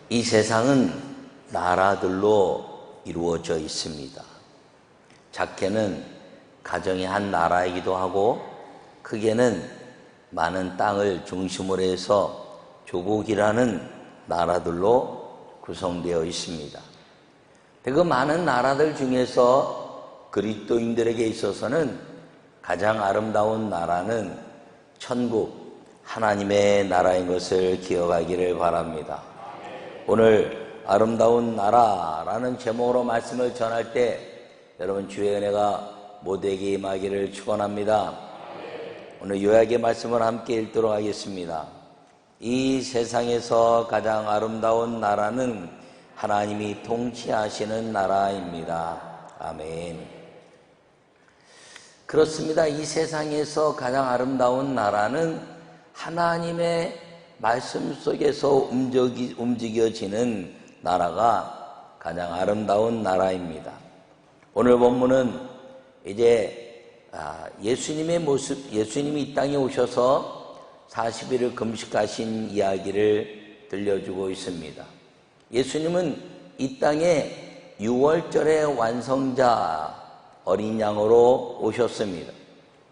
이 세상은 나라들로 이루어져 있습니다. 작게는 가정의 한 나라이기도 하고, 크게는 많은 땅을 중심으로 해서 조국이라는 나라들로 구성되어 있습니다. 그 많은 나라들 중에서 그리스도인들에게 있어서는 가장 아름다운 나라는 천국, 하나님의 나라인 것을 기억하기를 바랍니다. 오늘 아름다운 나라라는 제목으로 말씀을 전할 때 여러분 주의 은혜가 모두에게 임하기를 축원합니다. 오늘 요약의 말씀을 함께 읽도록 하겠습니다. 이 세상에서 가장 아름다운 나라는 하나님이 통치하시는 나라입니다. 아멘. 그렇습니다. 이 세상에서 가장 아름다운 나라는 하나님의 말씀 속에서 움직여지는 나라가 가장 아름다운 나라입니다. 오늘 본문은 이제 예수님의 모습, 예수님이 이 땅에 오셔서 40일을 금식하신 이야기를 들려주고 있습니다. 예수님은 이 땅에 6월절의 완성자 어린 양으로 오셨습니다.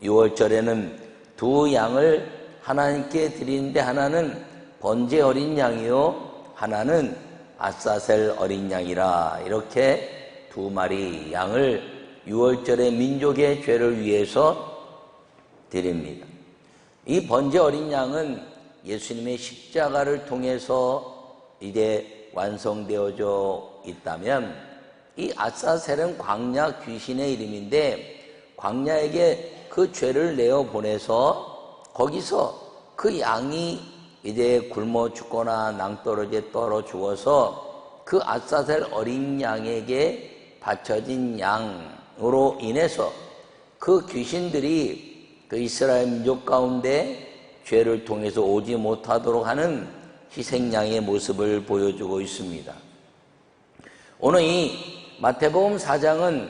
6월절에는 두 양을 하나님께 드리는데 하나는 번제 어린 양이요 하나는 아사셀 어린 양이라, 이렇게 두 마리 양을 6월절의 민족의 죄를 위해서 드립니다. 이 번제 어린 양은 예수님의 십자가를 통해서 이제 완성되어져 있다면, 이 아사셀은 광야 귀신의 이름인데 광야에게 그 죄를 내어 보내서 거기서 그 양이 이제 굶어 죽거나 낭떠러지에 떨어 죽어서 그 아사셀 어린 양에게 바쳐진 양으로 인해서 그 귀신들이 그 이스라엘 민족 가운데 죄를 통해서 오지 못하도록 하는 희생양의 모습을 보여주고 있습니다. 오늘 이 마태복음 4장은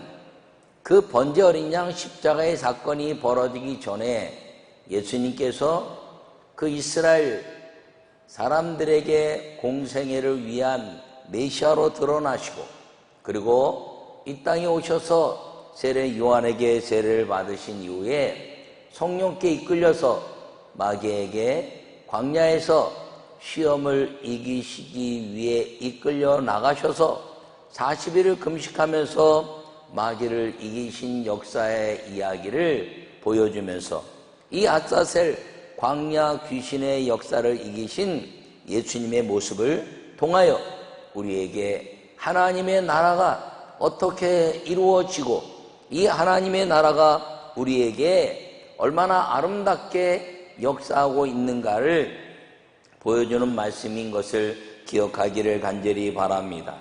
그 번제 어린 양 십자가의 사건이 벌어지기 전에 예수님께서 그 이스라엘 사람들에게 공생애를 위한 메시아로 드러나시고, 그리고 이 땅에 오셔서 세례 요한에게 세례를 받으신 이후에 성령께 이끌려서 마귀에게 광야에서 시험을 이기시기 위해 이끌려 나가셔서 40일을 금식하면서 마귀를 이기신 역사의 이야기를 보여주면서 이 아사셀 광야 귀신의 역사를 이기신 예수님의 모습을 통하여 우리에게 하나님의 나라가 어떻게 이루어지고 이 하나님의 나라가 우리에게 얼마나 아름답게 역사하고 있는가를 보여주는 말씀인 것을 기억하기를 간절히 바랍니다.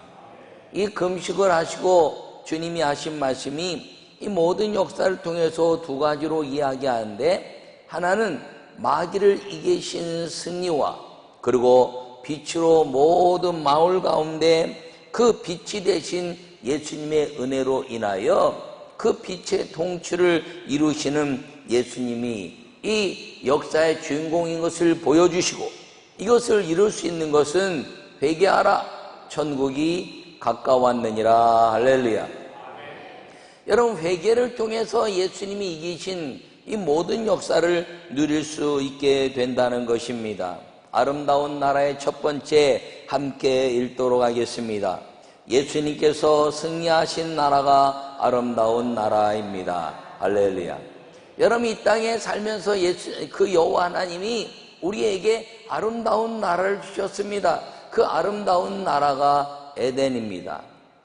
이 금식을 하시고 주님이 하신 말씀이 이 모든 역사를 통해서 두 가지로 이야기하는데, 하나는 마귀를 이기신 승리와, 그리고 빛으로 모든 마을 가운데 그 빛이 되신 예수님의 은혜로 인하여 그 빛의 통치를 이루시는 예수님이 이 역사의 주인공인 것을 보여주시고, 이것을 이룰 수 있는 것은 회개하라, 천국이 가까웠느니라. 할렐루야. 여러분, 회개를 통해서 예수님이 이기신 이 모든 역사를 누릴 수 있게 된다는 것입니다. 아름다운 나라의 첫 번째 함께 읽도록 하겠습니다. 예수님께서 승리하신 나라가 아름다운 나라입니다. 할렐루야. 여러분, 이 땅에 살면서 그 여호와 하나님이 우리에게 아름다운 나라를 주셨습니다. 그 아름다운 나라가 에덴입니다.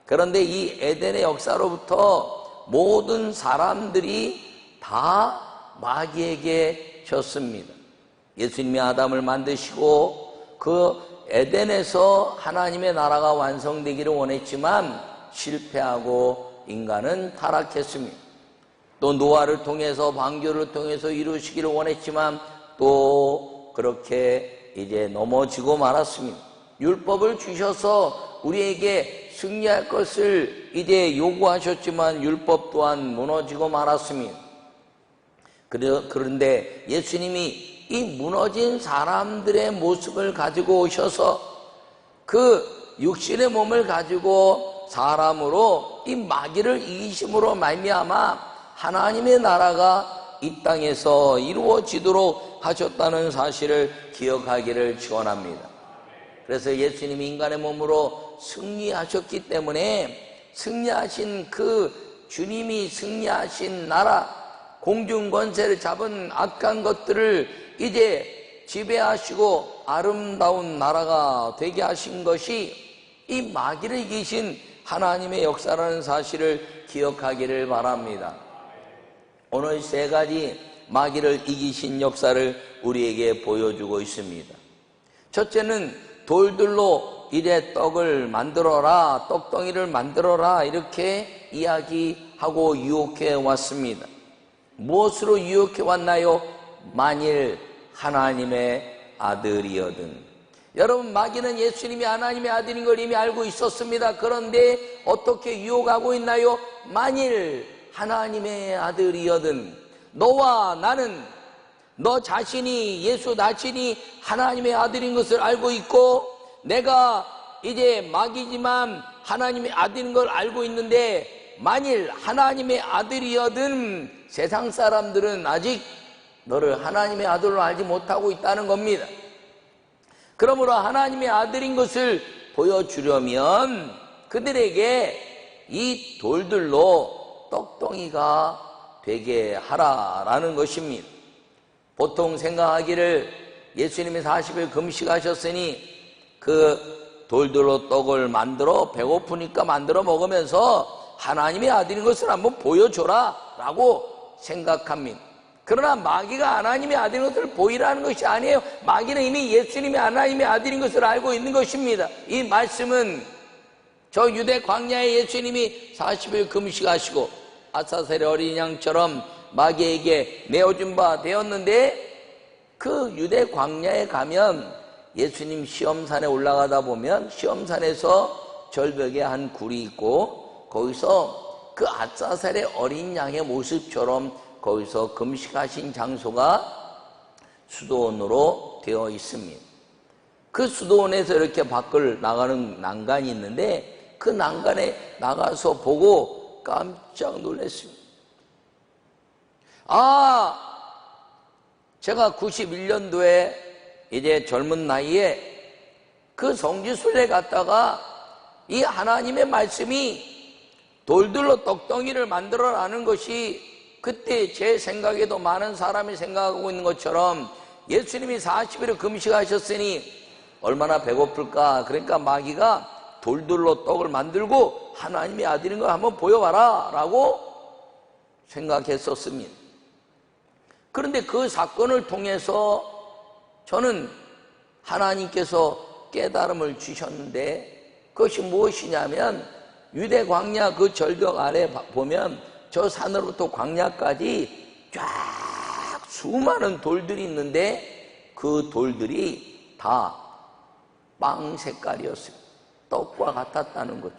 그런데 이 에덴의 역사로부터 모든 사람들이 다 마귀에게 졌습니다. 예수님이 아담을 만드시고 그 에덴에서 하나님의 나라가 완성되기를 원했지만 실패하고 인간은 타락했습니다. 또 노아를 통해서 방주를 통해서 이루시기를 원했지만 또 그렇게 이제 넘어지고 말았습니다. 율법을 주셔서 우리에게 승리할 것을 이제 요구하셨지만 율법 또한 무너지고 말았습니다. 그런데 예수님이 이 무너진 사람들의 모습을 가지고 오셔서 그 육신의 몸을 가지고 사람으로 이 마귀를 이기심으로 말미암아 하나님의 나라가 이 땅에서 이루어지도록 하셨다는 사실을 기억하기를 축원합니다. 그래서 예수님이 인간의 몸으로 승리하셨기 때문에 승리하신 그 주님이 승리하신 나라, 공중 권세를 잡은 악한 것들을 이제 지배하시고 아름다운 나라가 되게 하신 것이 이 마귀를 이기신 하나님의 역사라는 사실을 기억하기를 바랍니다. 오늘 세 가지 마귀를 이기신 역사를 우리에게 보여주고 있습니다. 첫째는 돌들로 이제 떡을 만들어라, 떡덩이를 만들어라 이렇게 이야기하고 유혹해 왔습니다. 무엇으로 유혹해 왔나요? 만일 하나님의 아들이거든. 여러분, 마귀는 예수님이 하나님의 아들인 걸 이미 알고 있었습니다. 그런데 어떻게 유혹하고 있나요? 만일 하나님의 아들이거든, 너와 나는, 너 자신이, 예수 자신이 하나님의 아들인 것을 알고 있고, 내가 이제 마귀지만 하나님의 아들인 걸 알고 있는데, 만일 하나님의 아들이거든 세상 사람들은 아직 너를 하나님의 아들로 알지 못하고 있다는 겁니다. 그러므로 하나님의 아들인 것을 보여주려면 그들에게 이 돌들로 떡덩이가 되게 하라라는 것입니다. 보통 생각하기를 예수님이 40일 금식하셨으니 그 돌들로 떡을 만들어 배고프니까 만들어 먹으면서 하나님의 아들인 것을 한번 보여줘라 라고 생각합니다. 그러나 마귀가 하나님의 아들인 것을 보이라는 것이 아니에요. 마귀는 이미 예수님이 하나님의 아들인 것을 알고 있는 것입니다. 이 말씀은 저 유대 광야에 예수님이 40일 금식하시고 아사셀의 어린 양처럼 마귀에게 내어준 바 되었는데, 그 유대 광야에 가면 예수님 시험산에 올라가다 보면 시험산에서 절벽에 한 굴이 있고 거기서 그 아사셀의 어린 양의 모습처럼 거기서 금식하신 장소가 수도원으로 되어 있습니다. 그 수도원에서 이렇게 밖을 나가는 난간이 있는데 그 난간에 나가서 보고 깜짝 놀랐습니다. 제가 91년도에 이제 젊은 나이에 그 성지순례 갔다가 이 하나님의 말씀이 돌들로 떡덩이를 만들어라는 것이 그때 제 생각에도 많은 사람이 생각하고 있는 것처럼 예수님이 40일을 금식하셨으니 얼마나 배고플까. 그러니까 마귀가 돌들로 떡을 만들고 하나님의 아들인 걸 한번 보여봐라 라고 생각했었습니다. 그런데 그 사건을 통해서 저는 하나님께서 깨달음을 주셨는데, 그것이 무엇이냐면 유대 광야 그 절벽 아래 보면 저 산으로부터 광야까지 쫙 수많은 돌들이 있는데 그 돌들이 다 빵 색깔이었어요. 떡과 같았다는 거죠.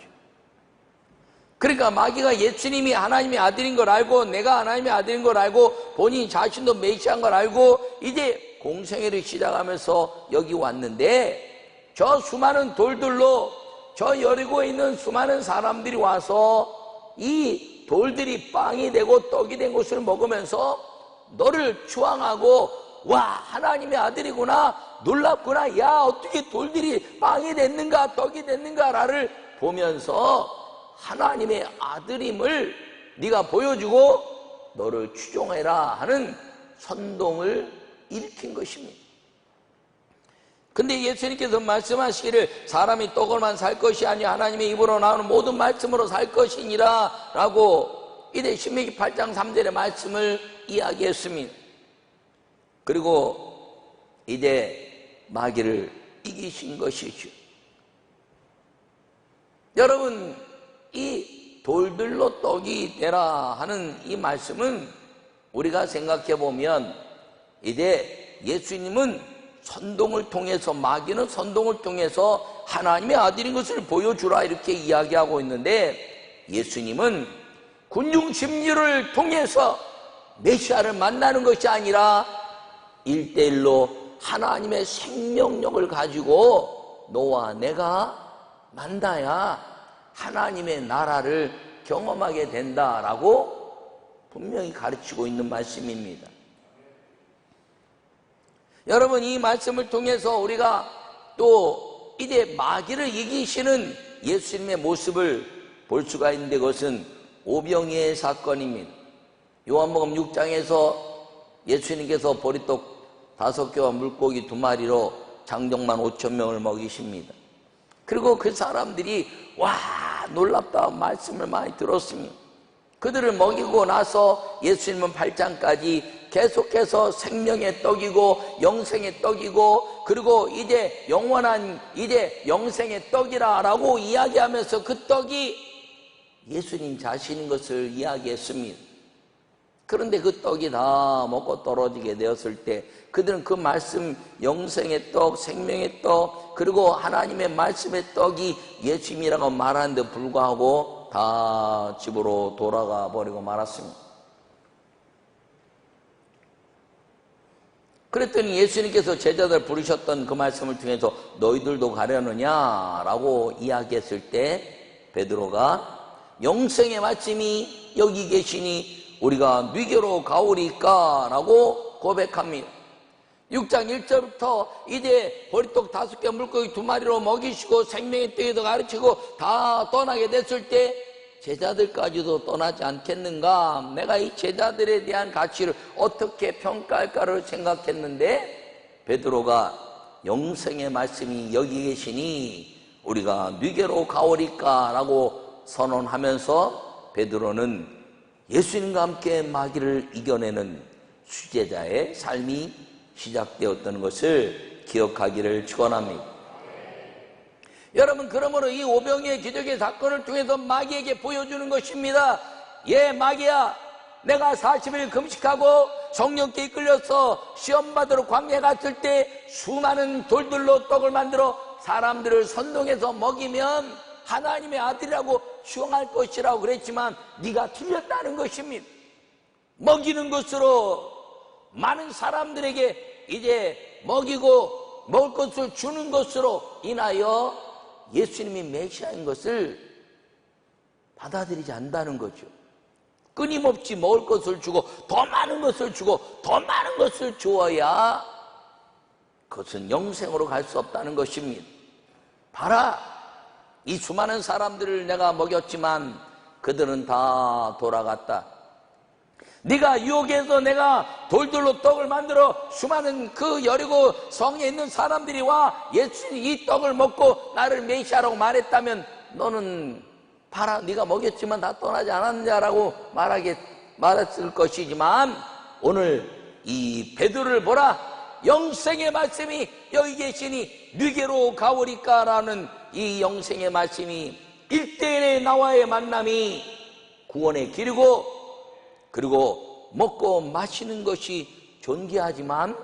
그러니까 마귀가 예수님이 하나님의 아들인 걸 알고, 내가 하나님의 아들인 걸 알고, 본인 자신도 메시아인 걸 알고 이제 공생애를 시작하면서 여기 왔는데, 저 수많은 돌들로 저 여리고에 있는 수많은 사람들이 와서 이 돌들이 빵이 되고 떡이 된 것을 먹으면서 너를 추앙하고, 와, 하나님의 아들이구나, 놀랍구나, 야, 어떻게 돌들이 빵이 됐는가 떡이 됐는가를 보면서 하나님의 아들임을 네가 보여주고 너를 추종해라 하는 선동을 일으킨 것입니다. 근데 예수님께서 말씀하시기를 사람이 떡으로만 살 것이 아니라 하나님의 입으로 나오는 모든 말씀으로 살 것이니라 라고 이제 신명기 8장 3절의 말씀을 이야기했습니다. 그리고 이제 마귀를 이기신 것이죠. 여러분, 이 돌들로 떡이 되라 하는 이 말씀은 우리가 생각해 보면 이제 예수님은 선동을 통해서, 마귀는 선동을 통해서 하나님의 아들인 것을 보여주라 이렇게 이야기하고 있는데, 예수님은 군중심리를 통해서 메시아를 만나는 것이 아니라 1대1로 하나님의 생명력을 가지고 너와 내가 만나야 하나님의 나라를 경험하게 된다라고 분명히 가르치고 있는 말씀입니다. 여러분, 이 말씀을 통해서 우리가 또 이제 마귀를 이기시는 예수님의 모습을 볼 수가 있는데, 그것은 오병이의 사건입니다. 요한복음 6장에서 예수님께서 보리떡 5개와 물고기 2마리로 장정만 5,000명을 먹이십니다. 그리고 그 사람들이 와 놀랍다 말씀을 많이 들었습니다. 그들을 먹이고 나서 예수님은 8장까지 계속해서 생명의 떡이고 영생의 떡이고, 그리고 이제 영원한 이제 영생의 떡이라고 이야기하면서 그 떡이 예수님 자신인 것을 이야기했습니다. 그런데 그 떡이 다 먹고 떨어지게 되었을 때 그들은 그 말씀, 영생의 떡, 생명의 떡, 그리고 하나님의 말씀의 떡이 예수님이라고 말하는데 불구하고 다 집으로 돌아가 버리고 말았습니다. 그랬더니 예수님께서 제자들 부르셨던 그 말씀을 통해서 너희들도 가려느냐라고 이야기했을 때 베드로가 영생의 말씀이 여기 계시니 우리가 네게로 가오리까 라고 고백합니다. 6장 1절부터 이제 보리떡 5개 물고기 2마리로 먹이시고 생명의 떡에도 가르치고 다 떠나게 됐을 때 제자들까지도 떠나지 않겠는가, 내가 이 제자들에 대한 가치를 어떻게 평가할까를 생각했는데 베드로가 영생의 말씀이 여기 계시니 우리가 네게로 가오리까 라고 선언하면서 베드로는 예수님과 함께 마귀를 이겨내는 수제자의 삶이 시작되었다는 것을 기억하기를 축원합니다. 여러분, 그러므로 이 오병이의 기적의 사건을 통해서 마귀에게 보여주는 것입니다. 예, 마귀야, 내가 40일 금식하고 성령께 이끌려서 시험받으러 광야에 갔을 때 수많은 돌들로 떡을 만들어 사람들을 선동해서 먹이면 하나님의 아들이라고 추앙할 것이라고 그랬지만 네가 틀렸다는 것입니다. 먹이는 것으로 많은 사람들에게 이제 먹이고 먹을 것을 주는 것으로 인하여 예수님이 메시아인 것을 받아들이지 않는다는 거죠. 끊임없이 먹을 것을 주고 더 많은 것을 주고 더 많은 것을 주어야 그것은 영생으로 갈 수 없다는 것입니다. 봐라, 이 수많은 사람들을 내가 먹였지만 그들은 다 돌아갔다. 네가 유혹해서 내가 돌들로 떡을 만들어 수많은 그 여리고 성에 있는 사람들이 와 예수님 이 떡을 먹고 나를 메시아라고 말했다면 너는 봐라, 네가 먹였지만 다 떠나지 않았냐라고 말했을 것이지만 오늘 이 베드로를 보라, 영생의 말씀이 여기 계시니 네게로 가오리까라는 이 영생의 말씀이 1대1의 나와의 만남이 구원의 길이고, 그리고 먹고 마시는 것이 존귀하지만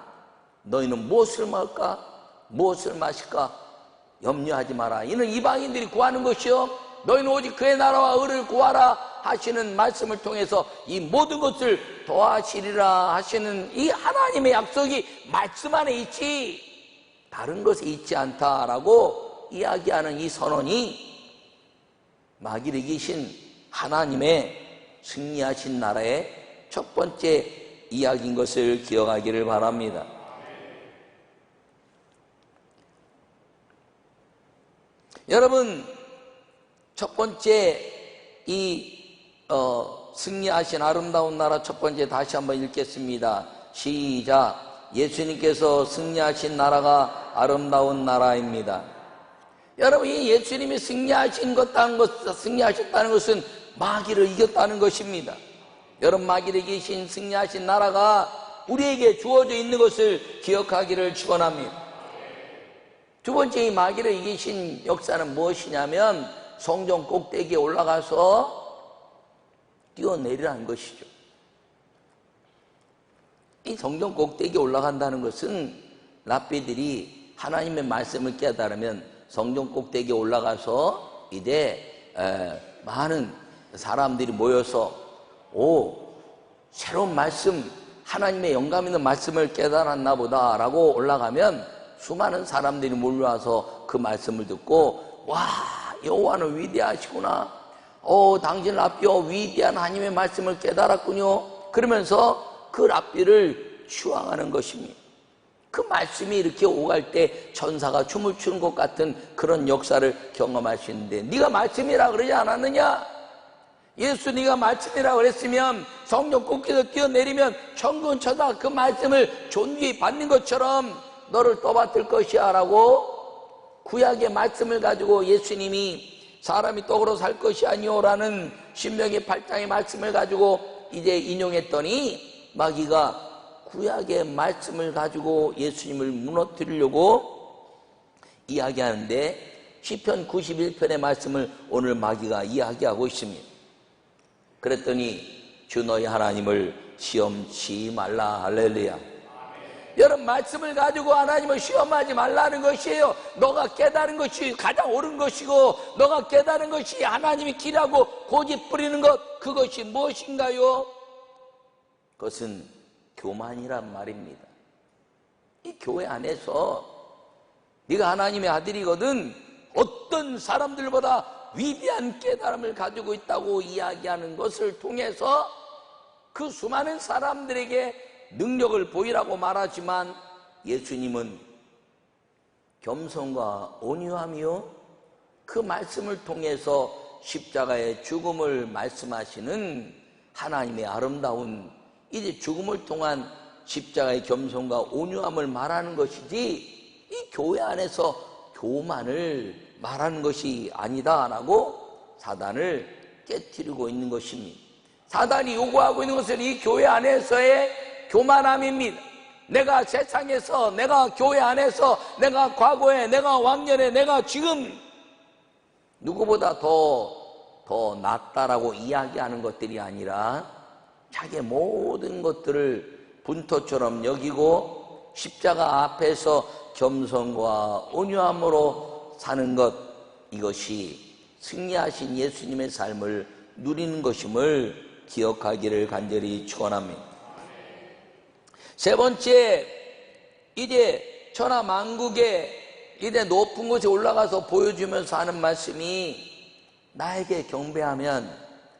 너희는 무엇을 먹을까 무엇을 마실까 염려하지 마라. 이는 이방인들이 구하는 것이요 너희는 오직 그의 나라와 의를 구하라 하시는 말씀을 통해서 이 모든 것을 더하시리라 하시는 이 하나님의 약속이 말씀 안에 있지 다른 것에 있지 않다라고 이야기하는 이 선언이 마귀를 이기신 하나님의 승리하신 나라의 첫 번째 이야기인 것을 기억하기를 바랍니다. 여러분, 첫 번째 승리하신 아름다운 나라 첫 번째 다시 한번 읽겠습니다. 시작. 예수님께서 승리하신 나라가 아름다운 나라입니다. 여러분, 이 예수님이 승리하셨다는 것은 마귀를 이겼다는 것입니다. 여러분, 마귀를 이기신 승리하신 나라가 우리에게 주어져 있는 것을 기억하기를 축원합니다. 두 번째 이 마귀를 이기신 역사는 무엇이냐면 성전 꼭대기에 올라가서 뛰어내리라는 것이죠. 이 성전 꼭대기에 올라간다는 것은 랍비들이 하나님의 말씀을 깨달으면 성전 꼭대기에 올라가서 이제 많은 사람들이 모여서 새로운 말씀, 하나님의 영감 있는 말씀을 깨달았나 보다 라고 올라가면 수많은 사람들이 몰려와서 그 말씀을 듣고, 와, 여호와는 위대하시구나. 당신 랍비여 위대한 하나님의 말씀을 깨달았군요. 그러면서 그 랍비를 추앙하는 것입니다. 그 말씀이 이렇게 오갈 때 천사가 춤을 추는 것 같은 그런 역사를 경험하시는데, 네가 말씀이라 그러지 않았느냐? 예수 네가 말씀이라 그랬으면 성령 꽃길에서 뛰어내리면 천군 천사 그 말씀을 존귀히 받는 것처럼 너를 떠받들 것이야 라고 구약의 말씀을 가지고 예수님이 사람이 떡으로 살 것이 아니오라는 신명기 8장의 말씀을 가지고 이제 인용했더니, 마귀가 구약의 말씀을 가지고 예수님을 무너뜨리려고 이야기하는데, 시편 91편의 말씀을 오늘 마귀가 이야기하고 있습니다. 그랬더니 주 너희 하나님을 시험치 말라. 할렐루야. 여러분, 말씀을 가지고 하나님을 시험하지 말라는 것이에요. 너가 깨달은 것이 가장 옳은 것이고, 너가 깨달은 것이 하나님의 길하고 고집 부리는 것, 그것이 무엇인가요? 그것은 교만이란 말입니다. 이 교회 안에서 네가 하나님의 아들이거든, 어떤 사람들보다 위대한 깨달음을 가지고 있다고 이야기하는 것을 통해서 그 수많은 사람들에게 능력을 보이라고 말하지만, 예수님은 겸손과 온유함이요, 그 말씀을 통해서 십자가의 죽음을 말씀하시는 하나님의 아름다운, 이제 죽음을 통한 십자가의 겸손과 온유함을 말하는 것이지, 이 교회 안에서 교만을 말하는 것이 아니다라고 사단을 깨트리고 있는 것입니다. 사단이 요구하고 있는 것은 이 교회 안에서의 교만함입니다. 내가 세상에서, 내가 교회 안에서, 내가 과거에, 내가 왕년에, 내가 지금 누구보다 더 낫다라고 이야기하는 것들이 아니라, 자기의 모든 것들을 분토처럼 여기고 십자가 앞에서 겸손과 온유함으로 사는 것, 이것이 승리하신 예수님의 삶을 누리는 것임을 기억하기를 간절히 축원합니다. 세 번째, 이제 천하 만국에 이제 높은 곳에 올라가서 보여주면서 하는 말씀이, 나에게 경배하면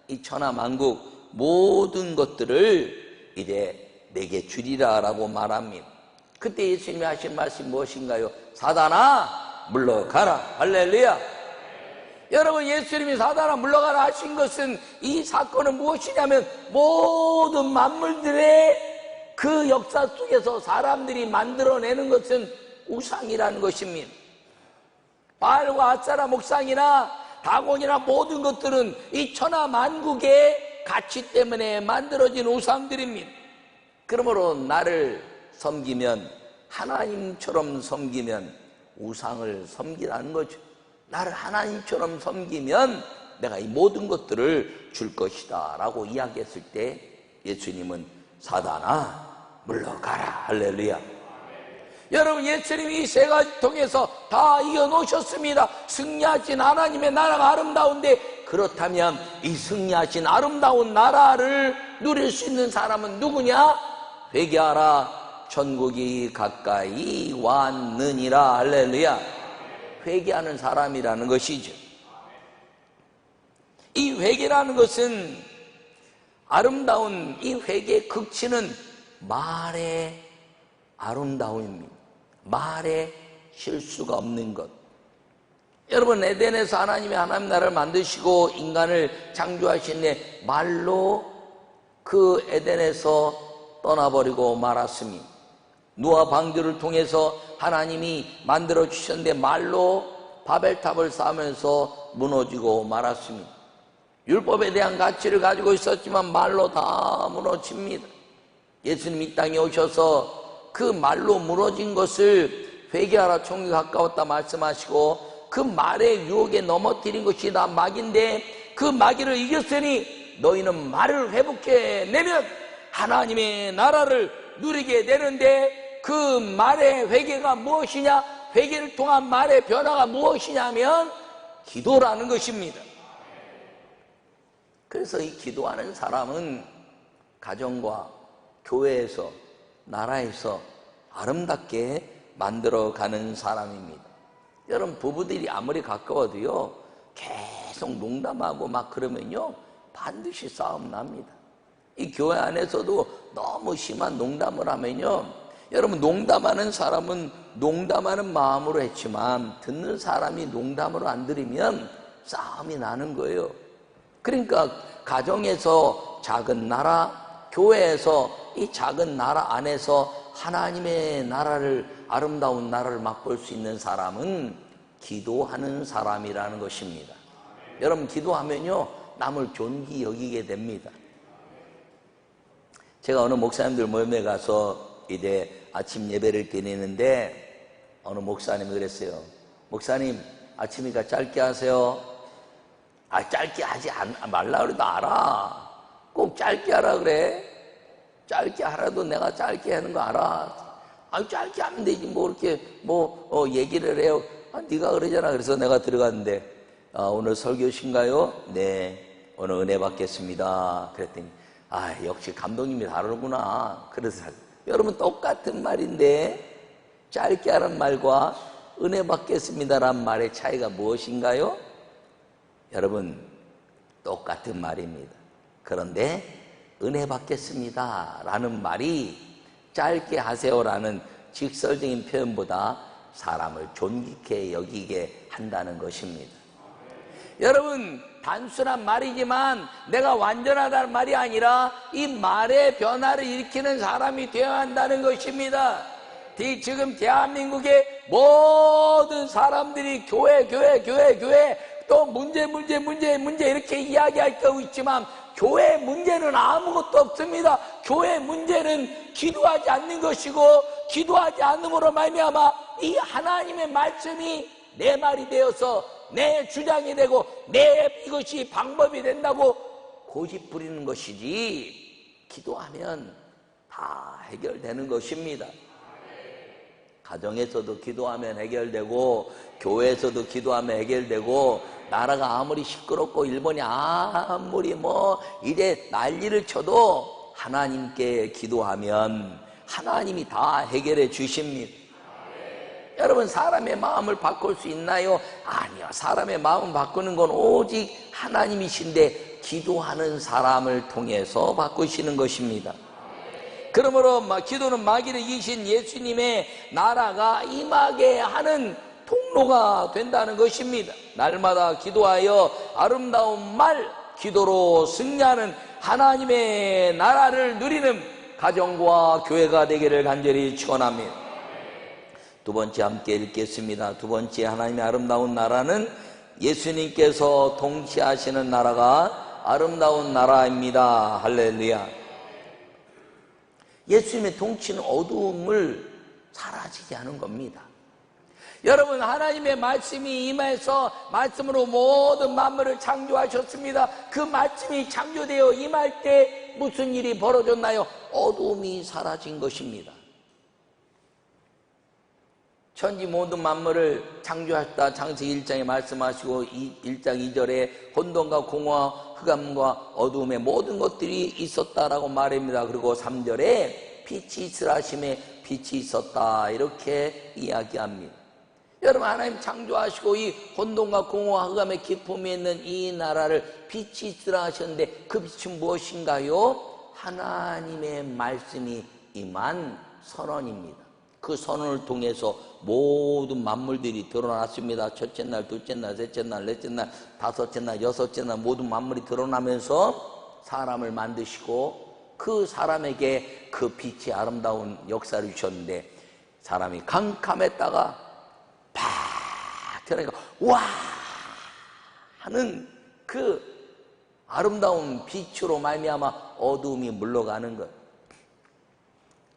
이 천하 만국 모든 것들을 이제 내게 주리라 라고 말합니다. 그때 예수님이 하신 말씀이 무엇인가요? 사단아 물러가라. 할렐루야. 여러분, 예수님이 사단아 물러가라 하신 것은, 이 사건은 무엇이냐면 모든 만물들의 그 역사 속에서 사람들이 만들어내는 것은 우상이라는 것입니다. 바알과 아세라 목상이나 다곤이나 모든 것들은 이 천하 만국의 가치 때문에 만들어진 우상들입니다. 그러므로 나를 섬기면, 하나님처럼 섬기면 우상을 섬기라는 거죠. 나를 하나님처럼 섬기면 내가 이 모든 것들을 줄 것이다 라고 이야기했을 때, 예수님은 사단아 물러가라. 할렐루야. 여러분, 예수님이 이 세 가지 통해서 다 이겨놓으셨습니다. 승리하신 하나님의 나라가 아름다운데, 그렇다면 이 승리하신 아름다운 나라를 누릴 수 있는 사람은 누구냐? 회개하라, 천국이 가까이 왔느니라. 할렐루야. 회개하는 사람이라는 것이죠. 이 회개라는 것은, 아름다운 이 회개의 극치는 말의 아름다움입니다. 말에 실수가 없는 것. 여러분, 에덴에서 하나님의 하나님 나라를 만드시고 인간을 창조하시는데, 말로 그 에덴에서 떠나버리고 말았습니다. 노아 방주를 통해서 하나님이 만들어 주셨는데, 말로 바벨탑을 쌓으면서 무너지고 말았습니다. 율법에 대한 가치를 가지고 있었지만 말로 다 무너집니다. 예수님 이 땅에 오셔서 그 말로 무너진 것을 회개하라, 천국이 가까웠다 말씀하시고, 그 말의 유혹에 넘어뜨린 것이 다 마귀인데, 그 마귀를 이겼으니 너희는 말을 회복해내면 하나님의 나라를 누리게 되는데, 그 말의 회개가 무엇이냐? 회개를 통한 말의 변화가 무엇이냐면 기도라는 것입니다. 그래서 이 기도하는 사람은 가정과 교회에서, 나라에서 아름답게 만들어가는 사람입니다. 여러분, 부부들이 아무리 가까워도요, 계속 농담하고 막 그러면요, 반드시 싸움 납니다. 이 교회 안에서도 너무 심한 농담을 하면요, 여러분, 농담하는 사람은 농담하는 마음으로 했지만 듣는 사람이 농담으로 안 들으면 싸움이 나는 거예요. 그러니까 가정에서 작은 나라, 교회에서 이 작은 나라 안에서 하나님의 나라를, 아름다운 나라를 맛볼 수 있는 사람은 기도하는 사람이라는 것입니다. 여러분, 기도하면요, 남을 존귀 여기게 됩니다. 제가 어느 목사님들 모임에 가서 이제 아침 예배를 드리는데 어느 목사님이 그랬어요. 목사님, 아침이니까 짧게 하세요. 짧게 하지 말라 그래도 알아. 꼭 짧게 하라 그래. 짧게 하라도 내가 짧게 하는 거 알아. 짧게 하면 되지 뭐 그렇게 얘기를 해요. 네가 그러잖아. 그래서 내가 들어갔는데 오늘 설교신가요? 네, 오늘 은혜 받겠습니다. 그랬더니 역시 감독님이 다르구나. 그래서 여러분, 똑같은 말인데 짧게 하란 말과 은혜 받겠습니다라는 말의 차이가 무엇인가요? 여러분, 똑같은 말입니다. 그런데 은혜 받겠습니다라는 말이 짧게 하세요라는 직설적인 표현보다 사람을 존귀케 여기게 한다는 것입니다. 여러분, 단순한 말이지만 내가 완전하다는 말이 아니라 이 말의 변화를 일으키는 사람이 되어야 한다는 것입니다. 지금 대한민국의 모든 사람들이 교회 또 문제 이렇게 이야기하고 있지만 교회 문제는 아무것도 없습니다. 교회 문제는 기도하지 않는 것이고, 기도하지 않음으로 말미암아 이 하나님의 말씀이 내 말이 되어서 내 주장이 되고 내 이것이 방법이 된다고 고집 부리는 것이지, 기도하면 다 해결되는 것입니다. 가정에서도 기도하면 해결되고, 교회에서도 기도하면 해결되고, 나라가 아무리 시끄럽고 일본이 아무리 이제 난리를 쳐도 하나님께 기도하면 하나님이 다 해결해 주십니다. 여러분, 사람의 마음을 바꿀 수 있나요? 아니요. 사람의 마음을 바꾸는 건 오직 하나님이신데 기도하는 사람을 통해서 바꾸시는 것입니다. 그러므로 기도는 마귀를 이기신 예수님의 나라가 임하게 하는 통로가 된다는 것입니다. 날마다 기도하여 아름다운 말, 기도로 승리하는 하나님의 나라를 누리는 가정과 교회가 되기를 간절히 축원합니다. 두 번째 함께 읽겠습니다. 두 번째, 하나님의 아름다운 나라는 예수님께서 통치하시는 나라가 아름다운 나라입니다. 할렐루야. 예수님의 통치는 어두움을 사라지게 하는 겁니다. 여러분, 하나님의 말씀이 임해서 말씀으로 모든 만물을 창조하셨습니다. 그 말씀이 창조되어 임할 때 무슨 일이 벌어졌나요? 어두움이 사라진 것입니다. 천지 모든 만물을 창조하셨다 창세기 1장에 말씀하시고 1장 2절에 혼돈과 공허와 흑암과 어두움의 모든 것들이 있었다라고 말합니다. 그리고 3절에 빛이 있으라 하심에 빛이 있었다, 이렇게 이야기합니다. 여러분, 하나님 창조하시고 이 혼돈과 공허와 흑암의 기품이 있는 이 나라를 빛이 있으라 하셨는데 그 빛은 무엇인가요? 하나님의 말씀이 임한 선언입니다. 그 선언을 통해서 모든 만물들이 드러났습니다. 첫째 날, 둘째 날, 셋째 날, 넷째 날, 다섯째 날, 여섯째 날 모든 만물이 드러나면서 사람을 만드시고 그 사람에게 그 빛이 아름다운 역사를 주셨는데, 사람이 캄캄했다가 팍 튀어나오니까 와 하는 그 아름다운 빛으로 말미암아 어두움이 물러가는 것.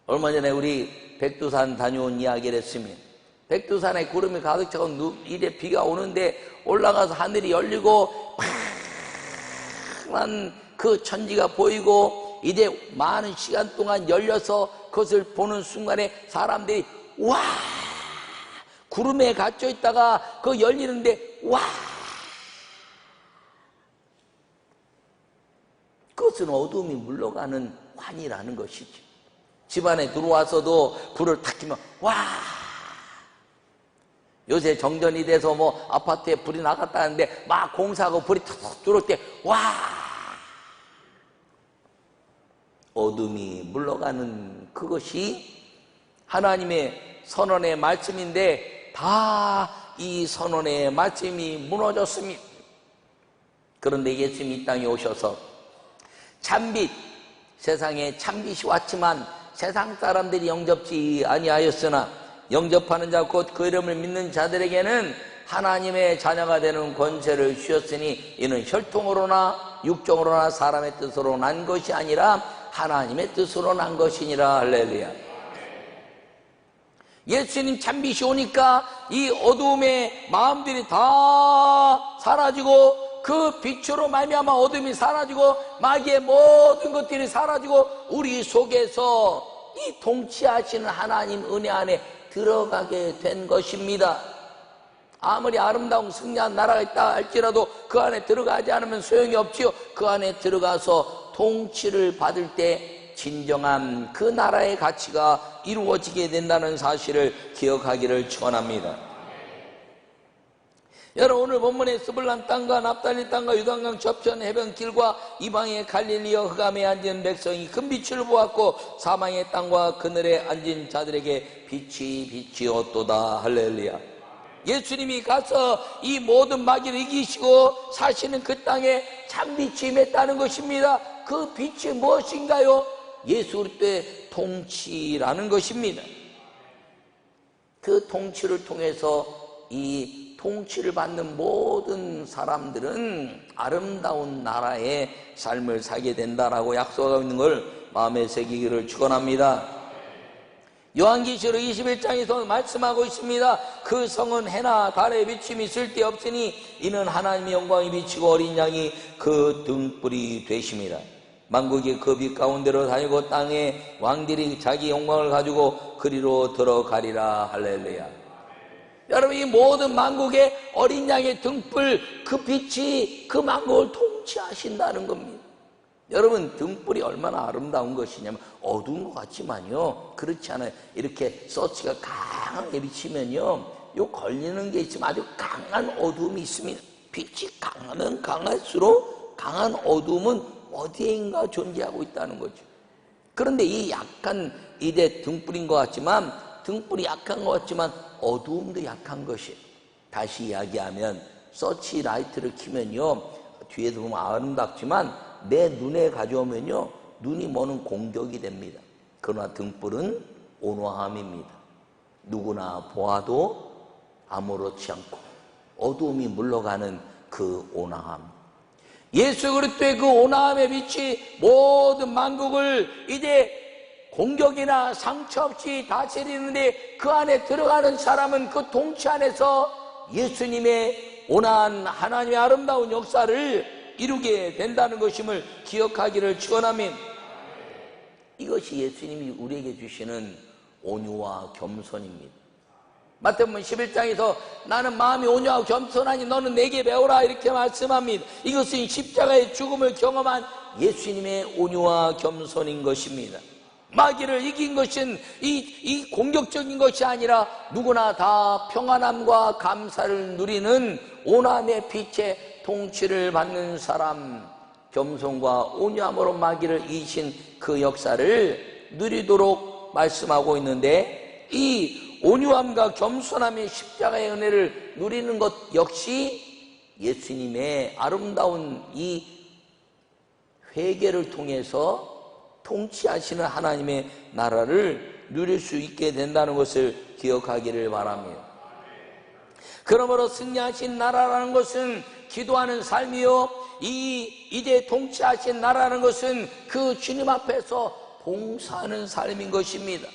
얼마 전에 우리 백두산 다녀온 이야기를 했으면, 백두산에 구름이 가득 차고 이제 비가 오는데 올라가서 하늘이 열리고 파란 그 천지가 보이고 이제 많은 시간 동안 열려서 그것을 보는 순간에 사람들이 와, 구름에 갇혀 있다가 그 열리는데 와, 그것은 어둠이 물러가는 환이라는 것이죠. 집안에 들어와서도 불을 탁 켜면 와 요새 정전이 돼서 뭐 아파트에 불이 나갔다는데 막 공사하고 불이 툭툭 들어올 때 와, 어둠이 물러가는 그것이 하나님의 선언의 말씀인데 다 이 선언의 말씀이 무너졌습니다. 그런데 예수님이 이 땅에 오셔서 참빛, 세상에 참빛이 왔지만 세상 사람들이 영접지 아니하였으나 영접하는 자 곧 그 이름을 믿는 자들에게는 하나님의 자녀가 되는 권세를 주셨으니 이는 혈통으로나 육정으로나 사람의 뜻으로 난 것이 아니라 하나님의 뜻으로 난 것이니라. 할렐루야. 예수님 참빛이 오니까 이 어두움의 마음들이 다 사라지고 그 빛으로 말미암아 어둠이 사라지고 마귀의 모든 것들이 사라지고 우리 속에서 이 통치하시는 하나님 은혜 안에 들어가게 된 것입니다. 아무리 아름다운 승리한 나라가 있다 할지라도 그 안에 들어가지 않으면 소용이 없지요. 그 안에 들어가서 통치를 받을 때 진정한 그 나라의 가치가 이루어지게 된다는 사실을 기억하기를 축원합니다. 여러분, 오늘 본문의 스불란 땅과 납달리 땅과 유단강 접전 해변길과 이방의 갈릴리와 흑암에 앉은 백성이 큰 빛을 보았고 사망의 땅과 그늘에 앉은 자들에게 빛이 비치었도다. 할렐루야. 예수님이 가서 이 모든 마귀를 이기시고 사시는 그 땅에 참빛이 임했다는 것입니다. 그 빛이 무엇인가요? 예수 그리스도의 통치라는 것입니다. 그 통치를 통해서 이 통치를 받는 모든 사람들은 아름다운 나라의 삶을 살게 된다라고 약속하고 있는 걸 마음에 새기기를 축원합니다. 요한계시록 21장에서 말씀하고 있습니다. 그 성은 해나 달의 비침이 쓸데없으니 이는 하나님의 영광이 비치고 어린 양이 그 등불이 되십니다. 만국이 그 빛 가운데로 다니고 땅에 왕들이 자기 영광을 가지고 그리로 들어가리라. 할렐루야. 여러분, 이 모든 만국의 어린 양의 등불, 그 빛이 그 만국을 통치하신다는 겁니다. 여러분, 등불이 얼마나 아름다운 것이냐면 어두운 것 같지만요, 그렇지 않아요. 이렇게 서치가 강하게 비치면요, 요 걸리는 게 있으면 아주 강한 어두움이 있습니다. 빛이 강하면 강할수록 강한 어두움은 어디에인가 존재하고 있다는 거죠. 그런데 이 약한 이제 등불인 것 같지만, 등불이 약한 것 같지만 어두움도 약한 것이에요. 다시 이야기하면 서치 라이트를 켜면요, 뒤에도 보면 아름답지만 내 눈에 가져오면요, 눈이 머는 공격이 됩니다. 그러나 등불은 온화함입니다. 누구나 보아도 아무렇지 않고 어두움이 물러가는 그 온화함. 예수 그리스도의 그 온화함의 빛이 모든 만국을 이제 공격이나 상처 없이 다스리는데 그 안에 들어가는 사람은 그 통치 안에서 예수님의 온화한 하나님의 아름다운 역사를 이루게 된다는 것임을 기억하기를 축원합니다. 이것이 예수님이 우리에게 주시는 온유와 겸손입니다. 마태복음 11장에서 나는 마음이 온유하고 겸손하니 너는 내게 배우라 이렇게 말씀합니다. 이것은 십자가의 죽음을 경험한 예수님의 온유와 겸손인 것입니다. 마귀를 이긴 것은 이 공격적인 것이 아니라 누구나 다 평안함과 감사를 누리는 온함의 빛의 통치를 받는 사람, 겸손과 온유함으로 마귀를 이기신 그 역사를 누리도록 말씀하고 있는데, 이 온유함과 겸손함의 십자가의 은혜를 누리는 것 역시 예수님의 아름다운 이 회개를 통해서 통치하시는 하나님의 나라를 누릴 수 있게 된다는 것을 기억하기를 바랍니다. 그러므로 승리하신 나라라는 것은 기도하는 삶이요, 이제 통치하신 나라라는 것은 그 주님 앞에서 봉사하는 삶인 것입니다.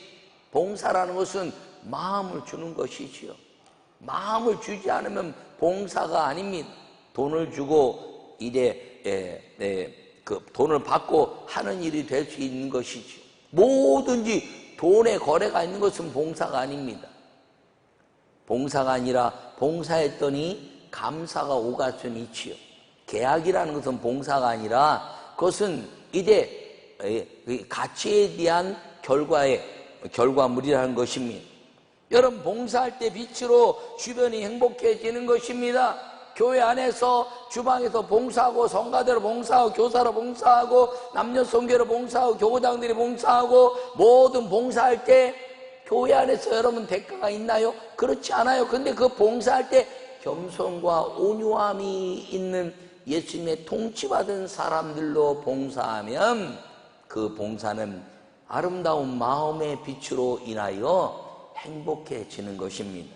봉사라는 것은 마음을 주는 것이지요. 마음을 주지 않으면 봉사가 아닙니다. 돈을 주고 이제 그 돈을 받고 하는 일이 될 수 있는 것이죠. 뭐든지 돈의 거래가 있는 것은 봉사가 아닙니다. 봉사가 아니라 봉사했더니 감사가 오갈 수는 있지요. 계약이라는 것은 봉사가 아니라 그것은 이제 가치에 대한 결과물이라는 것입니다. 여러분, 봉사할 때 빛으로 주변이 행복해지는 것입니다. 교회 안에서 주방에서 봉사하고, 성가대로 봉사하고, 교사로 봉사하고, 남녀 성교로 봉사하고, 교구장들이 봉사하고, 모든 봉사할 때 교회 안에서 여러분 대가가 있나요? 그렇지 않아요. 근데 그 봉사할 때 겸손과 온유함이 있는 예수님의 통치받은 사람들로 봉사하면 그 봉사는 아름다운 마음의 빛으로 인하여 행복해지는 것입니다.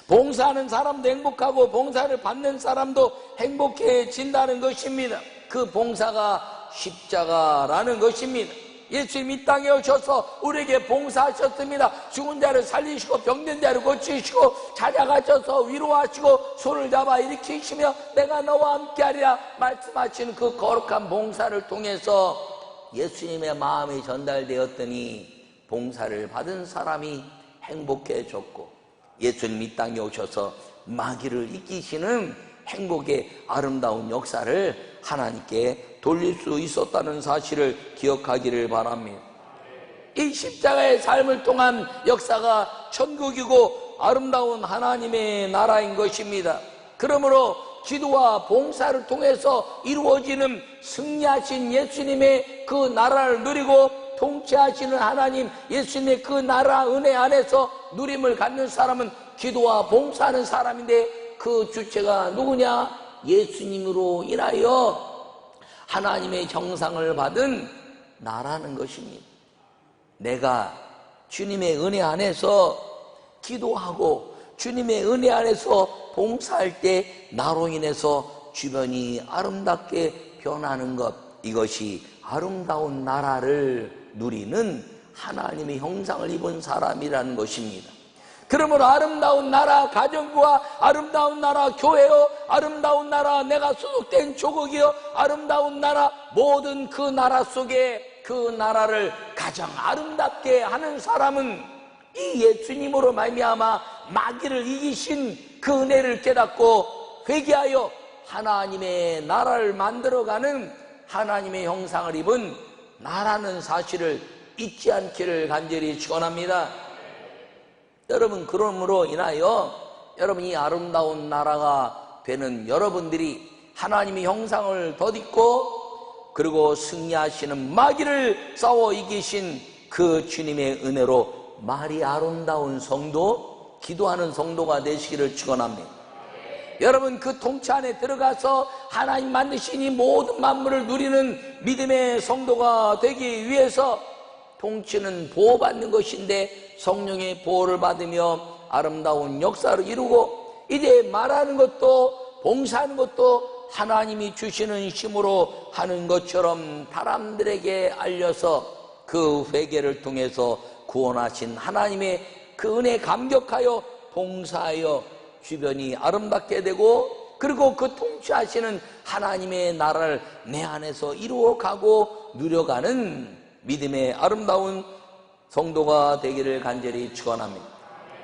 봉사하는 사람도 행복하고 봉사를 받는 사람도 행복해진다는 것입니다. 그 봉사가 십자가라는 것입니다. 예수님 이 땅에 오셔서 우리에게 봉사하셨습니다. 죽은 자를 살리시고 병든 자를 고치시고 찾아가셔서 위로하시고 손을 잡아 일으키시며 내가 너와 함께하리라 말씀하시는 그 거룩한 봉사를 통해서 예수님의 마음이 전달되었더니 봉사를 받은 사람이 행복해졌고, 예수님 이 땅에 오셔서 마귀를 이기시는 행복의 아름다운 역사를 하나님께 돌릴 수 있었다는 사실을 기억하기를 바랍니다. 이 십자가의 삶을 통한 역사가 천국이고 아름다운 하나님의 나라인 것입니다. 그러므로 기도와 봉사를 통해서 이루어지는 승리하신 예수님의 그 나라를 누리고 통치하시는 하나님 예수님의 그 나라 은혜 안에서 누림을 갖는 사람은 기도와 봉사하는 사람인데, 그 주체가 누구냐? 예수님으로 인하여 하나님의 형상을 받은 나라는 것입니다. 내가 주님의 은혜 안에서 기도하고 주님의 은혜 안에서 봉사할 때 나로 인해서 주변이 아름답게 변하는 것, 이것이 아름다운 나라를 누리는 하나님의 형상을 입은 사람이라는 것입니다. 그러므로 아름다운 나라 가정부와 아름다운 나라 교회요, 아름다운 나라 내가 소속된 조국이요, 아름다운 나라 모든 그 나라 속에 그 나라를 가장 아름답게 하는 사람은 이 예수님으로 말미암아 마귀를 이기신 그 은혜를 깨닫고 회개하여 하나님의 나라를 만들어가는 하나님의 형상을 입은 나라는 사실을 잊지 않기를 간절히 축원합니다. 여러분, 그러므로 인하여 여러분 이 아름다운 나라가 되는 여러분들이 하나님의 형상을 덧입고 그리고 승리하시는 마귀를 싸워 이기신 그 주님의 은혜로 말이 아름다운 성도, 기도하는 성도가 되시기를 축원합니다. 여러분, 그 통치 안에 들어가서 하나님 만드신 이 모든 만물을 누리는 믿음의 성도가 되기 위해서 통치는 보호받는 것인데 성령의 보호를 받으며 아름다운 역사를 이루고, 이제 말하는 것도 봉사하는 것도 하나님이 주시는 힘으로 하는 것처럼 사람들에게 알려서 그 회개를 통해서 구원하신 하나님의 그 은혜에 감격하여 봉사하여 주변이 아름답게 되고, 그리고 그 통치하시는 하나님의 나라를 내 안에서 이루어가고 누려가는 믿음의 아름다운 성도가 되기를 간절히 축원합니다.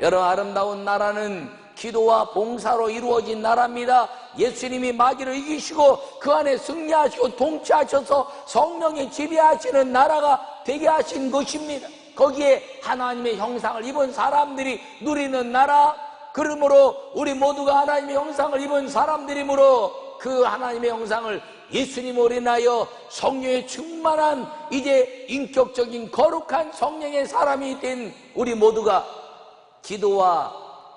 여러분, 아름다운 나라는 기도와 봉사로 이루어진 나라입니다. 예수님이 마귀를 이기시고 그 안에 승리하시고 통치하셔서 성령이 지배하시는 나라가 되게 하신 것입니다. 거기에 하나님의 형상을 입은 사람들이 누리는 나라, 그러므로 우리 모두가 하나님의 형상을 입은 사람들이므로 그 하나님의 형상을 예수님으로 인하여 성령의 충만한 이제 인격적인 거룩한 성령의 사람이 된 우리 모두가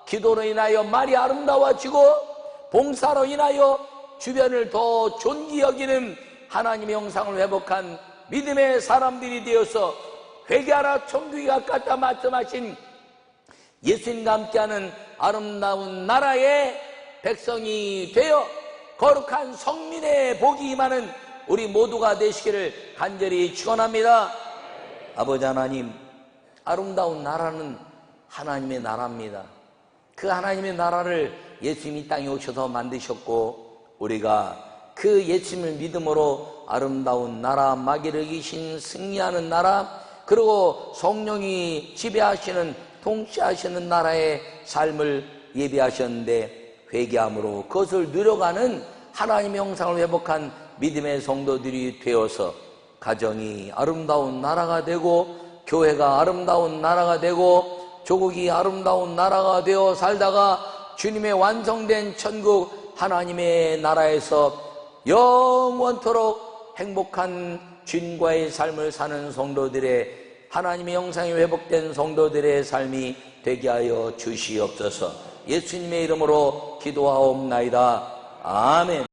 기도로 인하여 말이 아름다워지고 봉사로 인하여 주변을 더 존귀 여기는 하나님의 형상을 회복한 믿음의 사람들이 되어서 회개하라 천국이 가깝다 말씀하신 예수님과 함께하는 아름다운 나라의 백성이 되어 거룩한 성민의 복이 임하는 우리 모두가 되시기를 간절히 축원합니다. 아버지 하나님, 아름다운 나라는 하나님의 나라입니다. 그 하나님의 나라를 예수님이 땅에 오셔서 만드셨고, 우리가 그 예수님을 믿음으로 아름다운 나라, 마귀를 이기신 승리하는 나라, 그리고 성령이 지배하시는 통치하시는 나라의 삶을 예비하셨는데, 회개함으로 그것을 누려가는 하나님의 형상을 회복한 믿음의 성도들이 되어서 가정이 아름다운 나라가 되고 교회가 아름다운 나라가 되고 조국이 아름다운 나라가 되어 살다가 주님의 완성된 천국 하나님의 나라에서 영원토록 행복한 주님과의 삶을 사는 성도들의, 하나님의 형상이 회복된 성도들의 삶이 되게 하여 주시옵소서. 예수님의 이름으로 기도하옵나이다. 아멘.